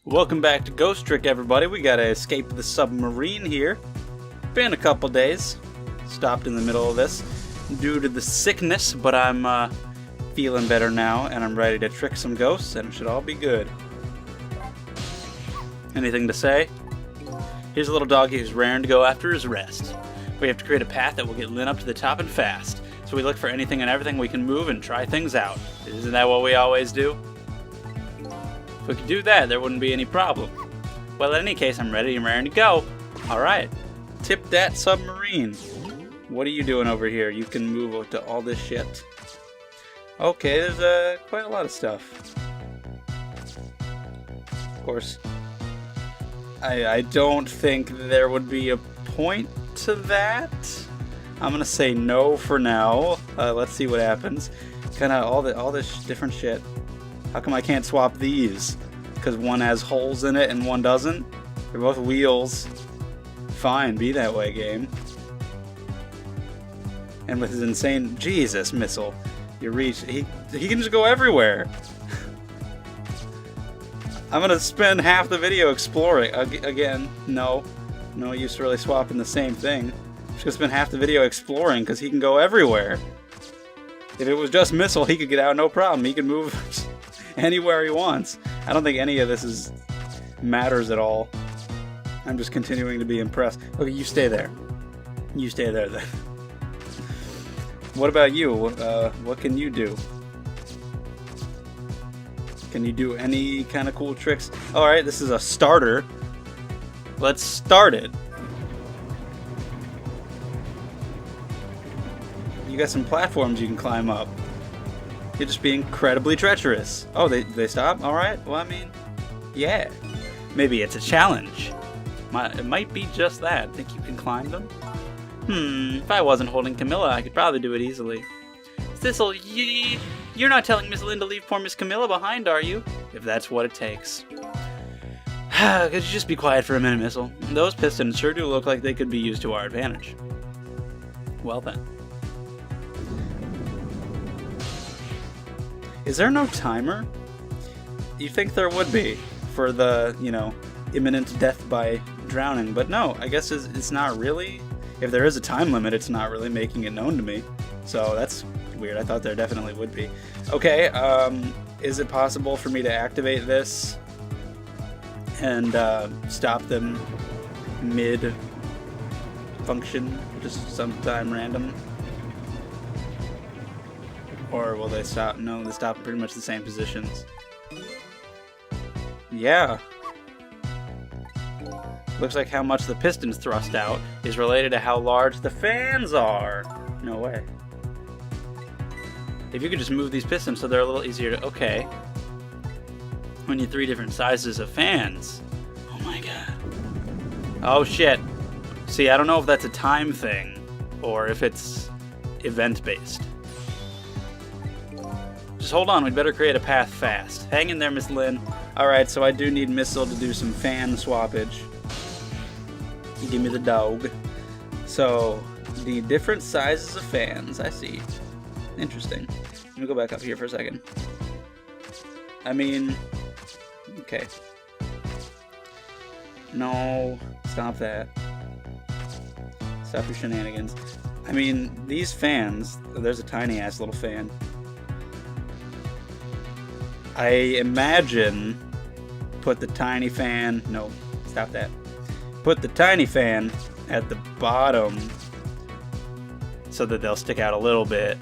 Welcome back to Ghost Trick, everybody. We gotta escape the submarine here. Been a couple days. Stopped in the middle of this due to the sickness, but I'm feeling better now, and I'm ready to trick some ghosts, and it should all be good. Anything to say? Here's a little doggy who's raring to go after his rest. We have to create a path that will get Lynn up to the top and fast, so we look for anything and everything we can move and try things out. Isn't that what we always do? If we could do that, there wouldn't be any problem. Well, in any case, I'm ready and raring to go. Alright, tip that submarine. What are you doing over here? You can move to all this shit. Okay, there's quite a lot of stuff. Of course, I don't think there would be a point to that. I'm gonna say no for now. Let's see what happens. Kinda all this different shit. How come I can't swap these? Because one has holes in it and one doesn't? They're both wheels. Fine, be that way, game. And with his insane Jesus missile, you reach. He can just go everywhere. I'm gonna spend half the video exploring. Again, no use really swapping the same thing. I'm just gonna spend half the video exploring because he can go everywhere. If it was just missile, he could get out no problem. He can move anywhere he wants. I don't think any of this matters at all. I'm just continuing to be impressed. Okay, you stay there. You stay there then. What about you? What can you do? Can you do any kind of cool tricks? Alright, this is a starter. Let's start it. You got some platforms you can climb up. You're just being incredibly treacherous. Oh, they stop? Alright, well, I mean, yeah. Maybe it's a challenge. It might be just that. Think you can climb them? If I wasn't holding Camilla, I could probably do it easily. Thistle, you're not telling Miss Lynn to leave poor Miss Camilla behind, are you? If that's what it takes. Could you just be quiet for a minute, Missile? Those pistons sure do look like they could be used to our advantage. Well then. Is there no timer? You'd think there would be for the, imminent death by drowning, but no, I guess it's not really. If there is a time limit, it's not really making it known to me. So that's weird. I thought there definitely would be. Okay, is it possible for me to activate this and stop them mid-function, just sometime random? Or will they stop? No, they stop in pretty much the same positions. Yeah. Looks like how much the pistons thrust out is related to how large the fans are. No way. If you could just move these pistons so they're a little easier to... Okay. We need 3 different sizes of fans. Oh my god. Oh shit. See, I don't know if that's a time thing or if it's event-based. Just hold on, we'd better create a path fast. Hang in there, Miss Lynn. Alright, so I do need Missile to do some fan swappage. Give me the dog. So, the different sizes of fans, I see. Interesting. Let me go back up here for a second. I mean, okay. No, stop that. Stop your shenanigans. I mean, these fans, there's a tiny ass little fan. I imagine put the tiny fan, no, stop that. Put the tiny fan at the bottom so that they'll stick out a little bit.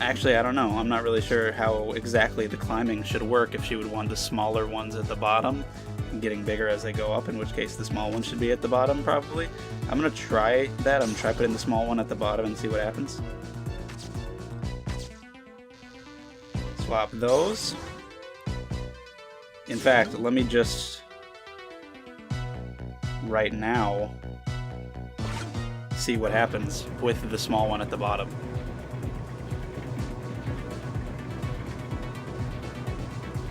Actually, I don't know. I'm not really sure how exactly the climbing should work, if she would want the smaller ones at the bottom and getting bigger as they go up, in which case the small one should be at the bottom probably. I'm going to try that. I'm going to try putting the small one at the bottom and see what happens. Swap those. In fact, let me just right now see what happens with the small one at the bottom.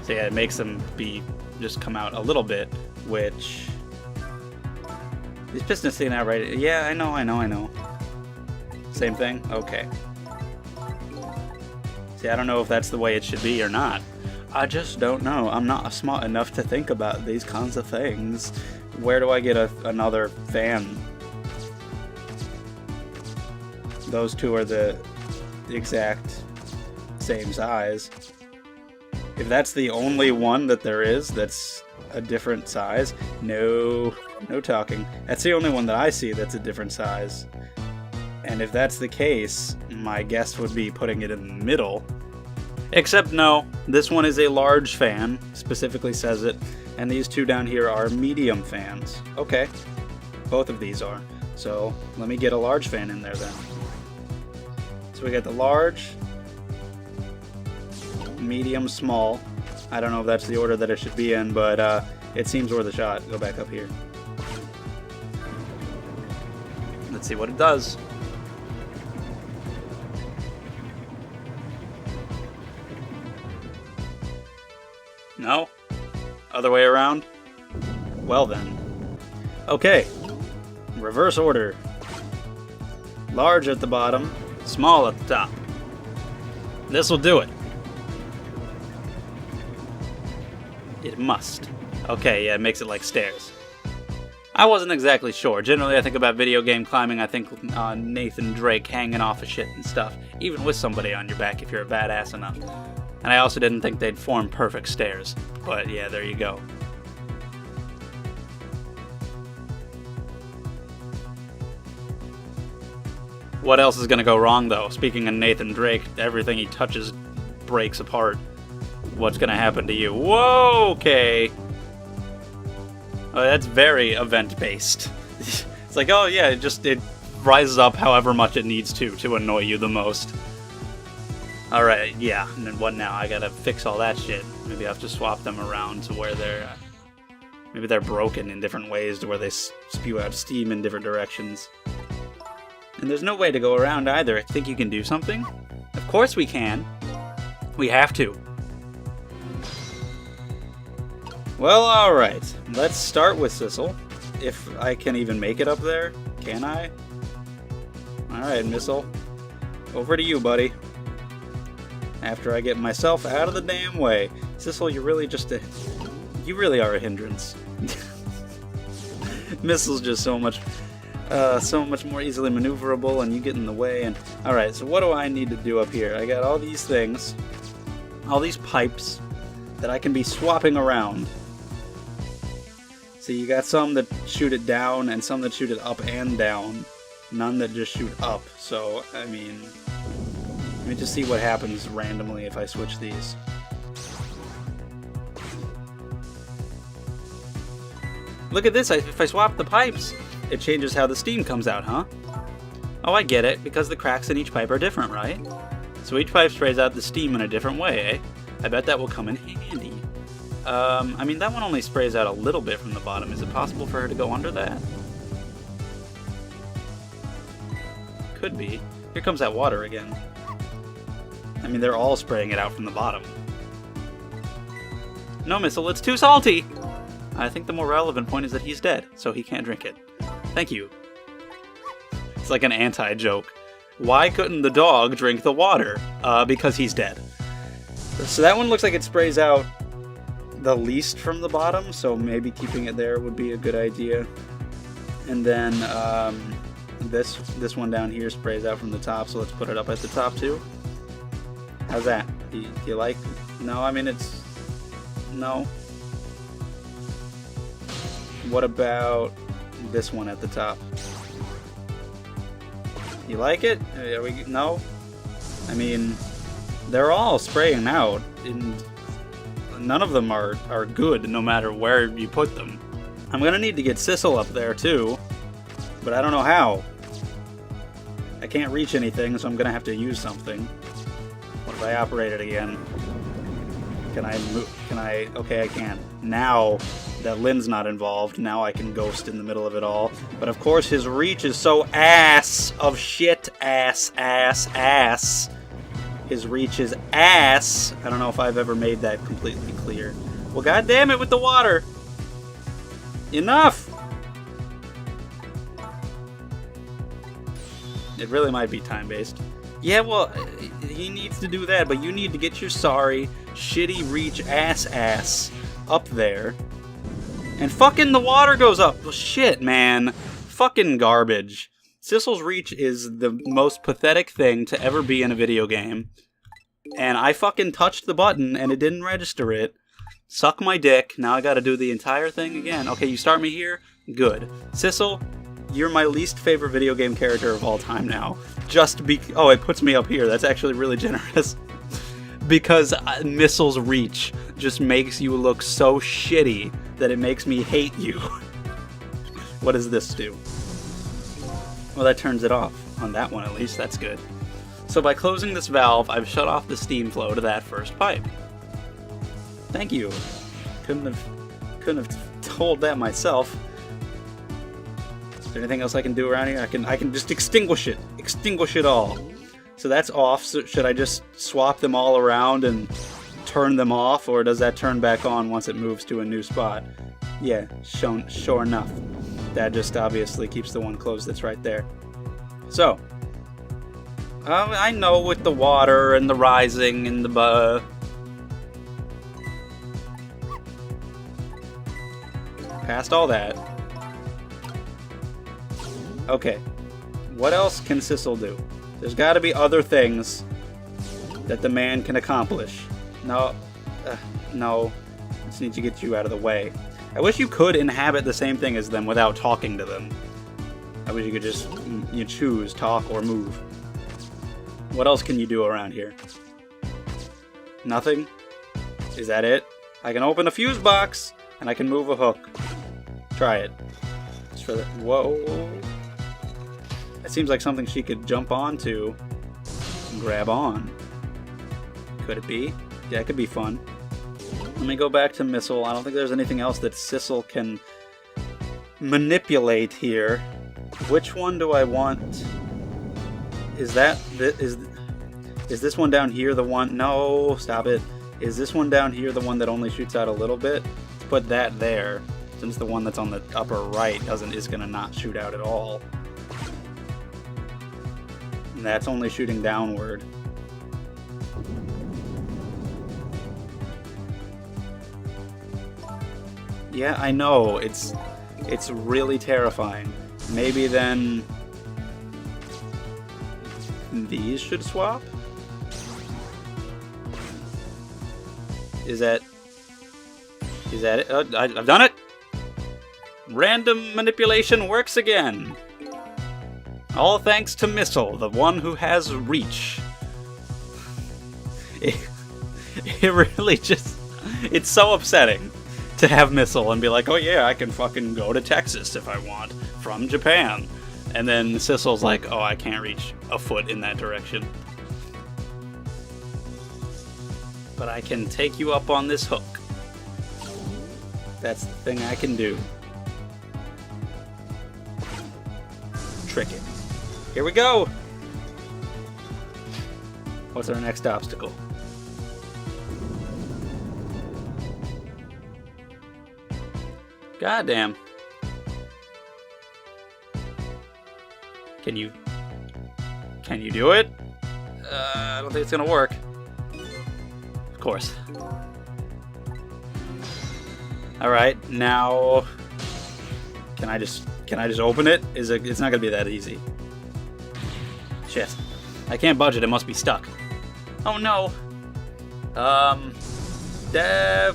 So yeah, it makes them just come out a little bit, which these pistons sticking out right. Yeah, I know. Same thing? Okay. See, I don't know if that's the way it should be or not. I just don't know. I'm not smart enough to think about these kinds of things. Where do I get another fan? Those two are the exact same size. If that's the only one that there is that's a different size, no talking. That's the only one that I see that's a different size. And if that's the case, my guess would be putting it in the middle. Except no, this one is a large fan, specifically says it, and these two down here are medium fans. Okay, both of these are. So let me get a large fan in there then. So we got the large, medium, small. I don't know if that's the order that it should be in, but it seems worth a shot. Go back up here. Let's see what it does. No? Other way around? Well then. Okay. Reverse order. Large at the bottom, small at the top. This'll do it. It must. Okay, yeah, it makes it like stairs. I wasn't exactly sure. Generally, I think about video game climbing, I think Nathan Drake hanging off of shit and stuff, even with somebody on your back if you're a badass enough. And I also didn't think they'd form perfect stairs. But yeah, there you go. What else is going to go wrong, though? Speaking of Nathan Drake, everything he touches breaks apart. What's going to happen to you? Whoa, okay. Oh, that's very event-based. It's like, oh yeah, it rises up however much it needs to annoy you the most. Alright, yeah, and then what now? I gotta fix all that shit. Maybe I have to swap them around to where they're... maybe they're broken in different ways to where they spew out steam in different directions. And there's no way to go around either. I think you can do something? Of course we can. We have to. Well, alright. Let's start with Sissel. If I can even make it up there. Can I? Alright, Missile. Over to you, buddy. After I get myself out of the damn way. Sissel, you're really just a... you really are a hindrance. Missile's just so much more easily maneuverable, and you get in the way. And alright, so what do I need to do up here? I got all these things, all these pipes that I can be swapping around. See, you got some that shoot it down, and some that shoot it up and down. None that just shoot up. So, I mean... let me just see what happens randomly if I switch these. Look at this, if I swap the pipes, it changes how the steam comes out, huh? Oh, I get it, because the cracks in each pipe are different, right? So each pipe sprays out the steam in a different way, eh? I bet that will come in handy. I mean, that one only sprays out a little bit from the bottom. Is it possible for her to go under that? Could be. Here comes that water again. I mean, they're all spraying it out from the bottom. No, Missile, it's too salty! I think the more relevant point is that he's dead, so he can't drink it. Thank you. It's like an anti-joke. Why couldn't the dog drink the water? Because he's dead. So that one looks like it sprays out the least from the bottom, so maybe keeping it there would be a good idea. And then this one down here sprays out from the top, so let's put it up at the top too. How's that? Do you like? No, I mean it's... no. What about this one at the top? You like it? No? I mean, they're all spraying out, and none of them are good no matter where you put them. I'm gonna need to get Sissel up there too, but I don't know how. I can't reach anything, so I'm gonna have to use something. What if I operate it again? Can I move? Can I? Okay, I can. Now that Lynn's not involved, now I can ghost in the middle of it all. But of course, his reach is so ass of shit. Ass. His reach is ass. I don't know if I've ever made that completely clear. Well, goddamn it with the water. Enough. It really might be time-based. Yeah, well, he needs to do that, but you need to get your sorry, shitty reach ass up there. And fucking the water goes up. Well, shit, man. Fucking garbage. Sissel's reach is the most pathetic thing to ever be in a video game. And I fucking touched the button and it didn't register it. Suck my dick. Now I gotta do the entire thing again. Okay, you start me here? Good. Sissel, you're my least favorite video game character of all time now. Oh, it puts me up here. That's actually really generous. Because Missile's reach just makes you look so shitty that it makes me hate you. What does this do? Well, that turns it off. On that one, at least. That's good. So by closing this valve, I've shut off the steam flow to that first pipe. Thank you. Couldn't have told that myself. Is there anything else I can do around here? I can just extinguish it. Extinguish it all. So that's off. So should I just swap them all around and turn them off, or does that turn back on once it moves to a new spot? Yeah, sure enough. That just obviously keeps the one closed that's right there. So, I know with the water and the rising and the past all that. Okay, what else can Sissel do? There's got to be other things that the man can accomplish. No, no. Just need to get you out of the way. I wish you could inhabit the same thing as them without talking to them. I wish you could just choose, talk, or move. What else can you do around here? Nothing? Is that it? I can open a fuse box, and I can move a hook. Try it. Just for the... Whoa. That seems like something she could jump onto and grab on. Could it be? Yeah, it could be fun. Let me go back to Missile. I don't think there's anything else that Sissel can manipulate here. Which one do I want? Is this one down here the one? No, stop it. Is this one down here the one that only shoots out a little bit? Let's put that there, since the one that's on the upper right is gonna not shoot out at all. And that's only shooting downward. Yeah, I know. It's really terrifying. Maybe then these should swap? Is that it? I've done it! Random manipulation works again! All thanks to Missile, the one who has reach. It really just... It's so upsetting to have Missile and be like, oh yeah, I can fucking go to Texas if I want, from Japan. And then Sissel's like, oh, I can't reach a foot in that direction. But I can take you up on this hook. That's the thing I can do. Trick it. Here we go! What's our next obstacle? Goddamn. Can you do it? I don't think it's gonna work. Of course. Alright, now can I just open it? It's not gonna be that easy. Shit. I can't budge it, it must be stuck. Oh no.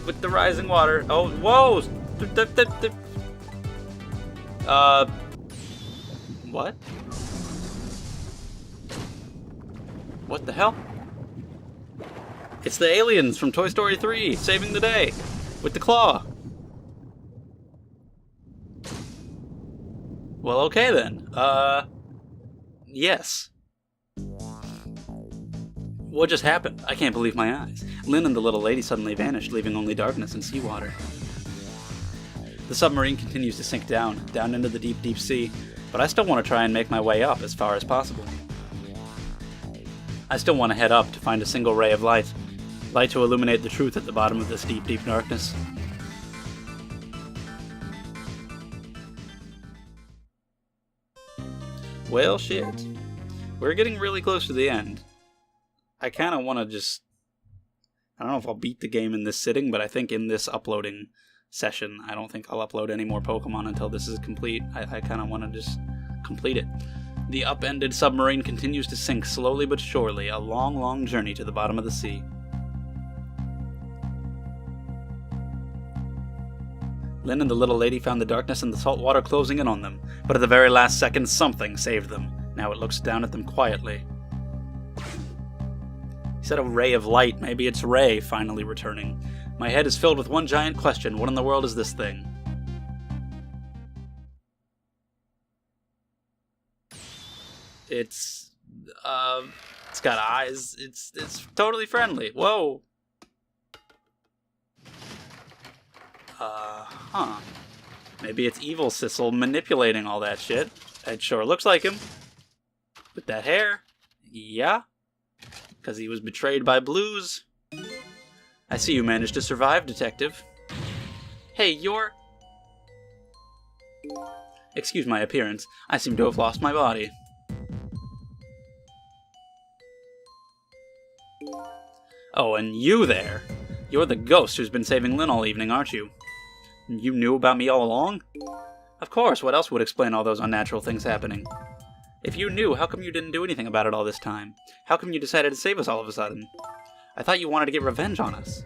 With the rising water. Oh, whoa! What? What the hell? It's the aliens from Toy Story 3 saving the day with the claw. Well, okay then. Yes. What just happened? I can't believe my eyes. Lynn and the little lady suddenly vanished, leaving only darkness and seawater. The submarine continues to sink down into the deep, deep sea, but I still want to try and make my way up as far as possible. I still want to head up to find a single ray of light to illuminate the truth at the bottom of this deep, deep darkness. Well, shit. We're getting really close to the end. I kind of want to just... I don't know if I'll beat the game in this sitting, but I think in this uploading session, I don't think I'll upload any more Pokemon until this is complete. I kind of want to just complete it. The upended submarine continues to sink slowly but surely, a long, long journey to the bottom of the sea. Lynn and the little lady found the darkness and the salt water closing in on them, but at the very last second, something saved them. Now it looks down at them quietly. He said a ray of light. Maybe it's Ray finally returning. My head is filled with one giant question. What in the world is this thing? It's got eyes. It's totally friendly. Whoa. Huh. Maybe it's evil Sissel manipulating all that shit. It sure looks like him. With that hair. Yeah. Because he was betrayed by Blues. I see you managed to survive, Detective. Hey, you're... Excuse my appearance. I seem to have lost my body. Oh, and you there. You're the ghost who's been saving Lynn all evening, aren't you? You knew about me all along? Of course, what else would explain all those unnatural things happening? If you knew, how come you didn't do anything about it all this time? How come you decided to save us all of a sudden? I thought you wanted to get revenge on us.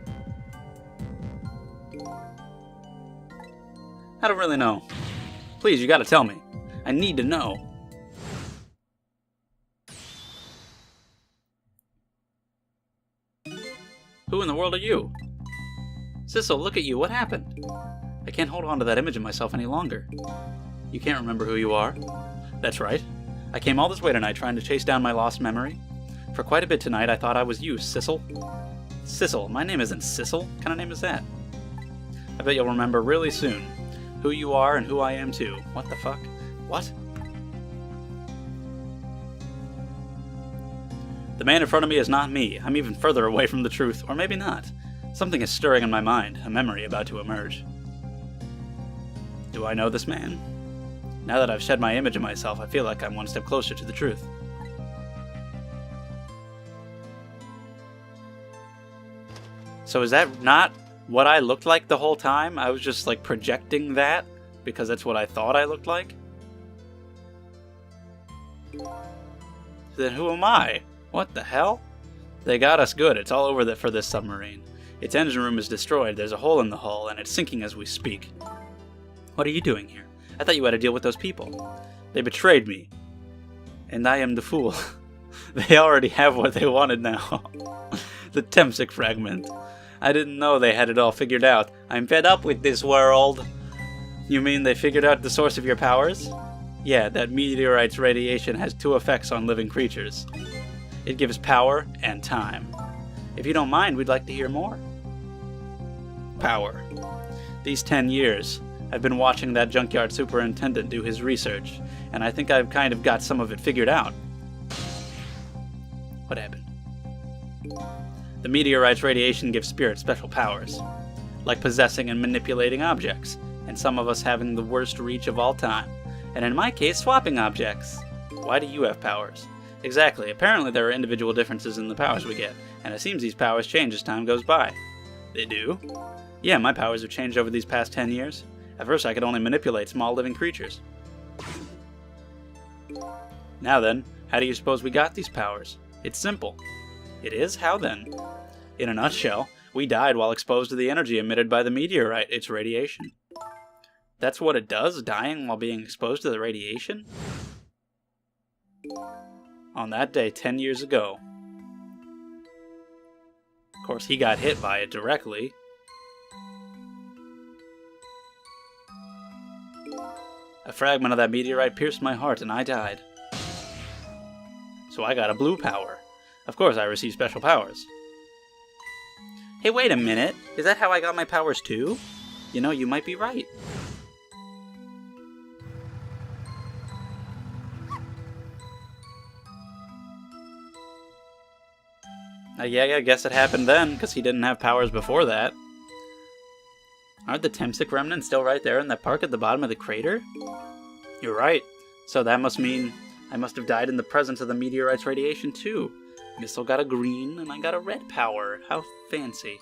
I don't really know. Please, you gotta tell me. I need to know. Who in the world are you? Sissel, look at you. What happened? I can't hold on to that image of myself any longer. You can't remember who you are? That's right. I came all this way tonight trying to chase down my lost memory. For quite a bit tonight, I thought I was you, Sissel. Sissel? My name isn't Sissel. What kind of name is that? I bet you'll remember really soon. Who you are and who I am too. What the fuck? What? The man in front of me is not me. I'm even further away from the truth. Or maybe not. Something is stirring in my mind, a memory about to emerge. Do I know this man? Now that I've shed my image of myself, I feel like I'm one step closer to the truth. So is that not what I looked like the whole time? I was just like projecting that because that's what I thought I looked like? Then who am I? What the hell? They got us good. It's all over for this submarine. Its engine room is destroyed. There's a hole in the hull, and it's sinking as we speak. What are you doing here? I thought you had to deal with those people. They betrayed me. And I am the fool. They already have what they wanted now. The Temsic fragment. I didn't know they had it all figured out. I'm fed up with this world. You mean they figured out the source of your powers? Yeah, that meteorite's radiation has two effects on living creatures. It gives power and time. If you don't mind, we'd like to hear more. Power. These 10 years, I've been watching that junkyard superintendent do his research, and I think I've kind of got some of it figured out. What happened? The meteorite's radiation gives spirits special powers, like possessing and manipulating objects, and some of us having the worst reach of all time, and in my case, swapping objects. Why do you have powers? Exactly, apparently there are individual differences in the powers we get, and it seems these powers change as time goes by. They do? Yeah, my powers have changed over these past 10 years. At first I could only manipulate small living creatures. Now then, how do you suppose we got these powers? It's simple. It is? How then? In a nutshell, we died while exposed to the energy emitted by the meteorite, its radiation. That's what it does, dying while being exposed to the radiation? On that day 10 years ago. Of course, he got hit by it directly. A fragment of that meteorite pierced my heart and I died. So I got a blue power. Of course, I received special powers. Hey, wait a minute. Is that how I got my powers too? You know, you might be right. Yeah, I guess it happened then, because he didn't have powers before that. Aren't the Temsic remnants still right there in that park at the bottom of the crater? You're right. So that must mean I must have died in the presence of the meteorite's radiation, too. Missile got a green, and I got a red power. How fancy.